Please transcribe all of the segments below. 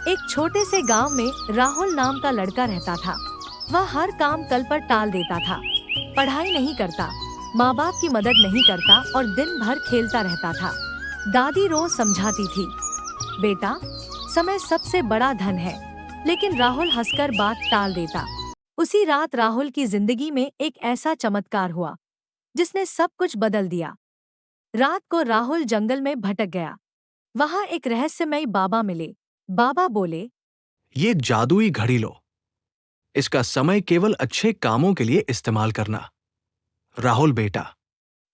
एक छोटे से गांव में राहुल नाम का लड़का रहता था। वह हर काम कल पर टाल देता था, पढ़ाई नहीं करता, माँ बाप की मदद नहीं करता और दिन भर खेलता रहता था। दादी रोज समझाती थी, बेटा, समय सबसे बड़ा धन है। लेकिन राहुल हंसकर बात टाल देता। उसी रात राहुल की जिंदगी में एक ऐसा चमत्कार हुआ जिसने सब कुछ बदल दिया। रात को राहुल जंगल में भटक गया। वहां एक रहस्यमयी बाबा मिले। बाबा बोले, ये जादुई घड़ी लो। इसका समय केवल अच्छे कामों के लिए इस्तेमाल करना। राहुल बेटा।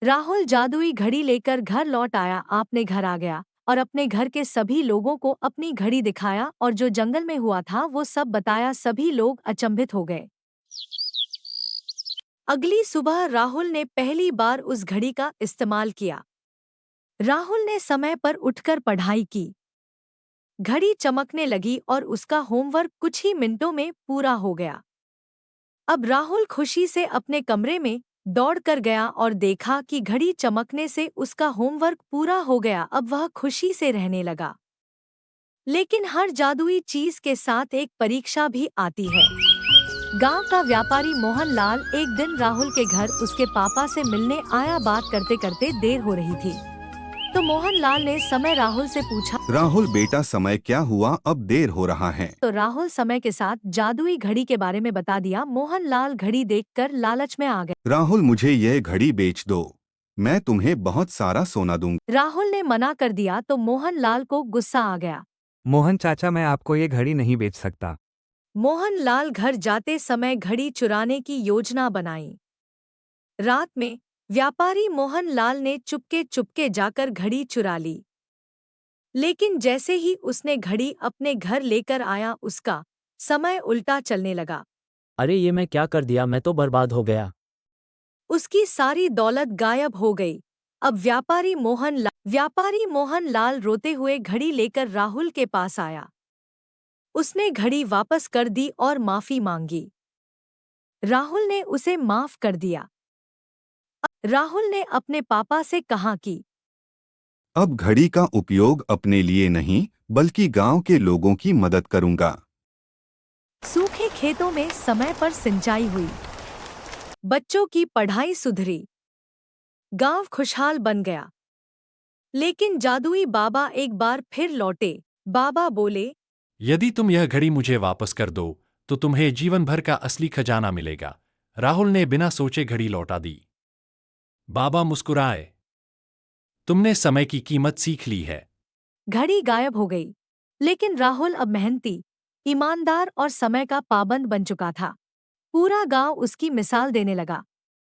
राहुल जादुई घड़ी लेकर घर लौट आया। अपने घर आ गया और अपने घर के सभी लोगों को अपनी घड़ी दिखाया और जो जंगल में हुआ था वो सब बताया। सभी लोग अचंभित हो गए। अगली सुबह राहुल ने पहली बार उस घड़ी का इस्तेमाल किया। राहुल ने समय पर उठकर पढ़ाई की। घड़ी चमकने लगी और उसका होमवर्क कुछ ही मिनटों में पूरा हो गया। अब राहुल खुशी से अपने कमरे में दौड़ कर गया और देखा कि घड़ी चमकने से उसका होमवर्क पूरा हो गया। अब वह खुशी से रहने लगा। लेकिन हर जादुई चीज के साथ एक परीक्षा भी आती है। गांव का व्यापारी मोहन लाल एक दिन राहुल के घर उसके पापा से मिलने आया। बात करते करते देर हो रही थी तो मोहन लाल ने समय राहुल से पूछा। राहुल बेटा, समय क्या हुआ, अब देर हो रहा है। तो राहुल समय के साथ जादुई घड़ी के बारे में बता दिया। मोहन लाल घड़ी देखकर लालच में आ गए। राहुल, मुझे यह घड़ी बेच दो, मैं तुम्हें बहुत सारा सोना दूंगा। राहुल ने मना कर दिया तो मोहन लाल को गुस्सा आ गया। मोहन चाचा, मैं आपको ये घड़ी नहीं बेच सकता। मोहन लाल घर जाते समय घड़ी चुराने की योजना बनाई। रात में व्यापारी मोहन लाल ने चुपके चुपके जाकर घड़ी चुरा ली। लेकिन जैसे ही उसने घड़ी अपने घर लेकर आया, उसका समय उल्टा चलने लगा। अरे ये मैं क्या कर दिया, मैं तो बर्बाद हो गया। उसकी सारी दौलत गायब हो गई। अब व्यापारी मोहन लाल रोते हुए घड़ी लेकर राहुल के पास आया। उसने घड़ी वापस कर दी और माफी मांगी। राहुल ने उसे माफ कर दिया। राहुल ने अपने पापा से कहा कि अब घड़ी का उपयोग अपने लिए नहीं बल्कि गांव के लोगों की मदद करूंगा। सूखे खेतों में समय पर सिंचाई हुई। बच्चों की पढ़ाई सुधरी। गांव खुशहाल बन गया। लेकिन जादुई बाबा एक बार फिर लौटे। बाबा बोले, यदि तुम यह घड़ी मुझे वापस कर दो तो तुम्हें जीवन भर का असली खजाना मिलेगा। राहुल ने बिना सोचे घड़ी लौटा दी। बाबा मुस्कुराए, तुमने समय की कीमत सीख ली है। घड़ी गायब हो गई। लेकिन राहुल अब मेहनती, ईमानदार और समय का पाबंद बन चुका था। पूरा गांव उसकी मिसाल देने लगा।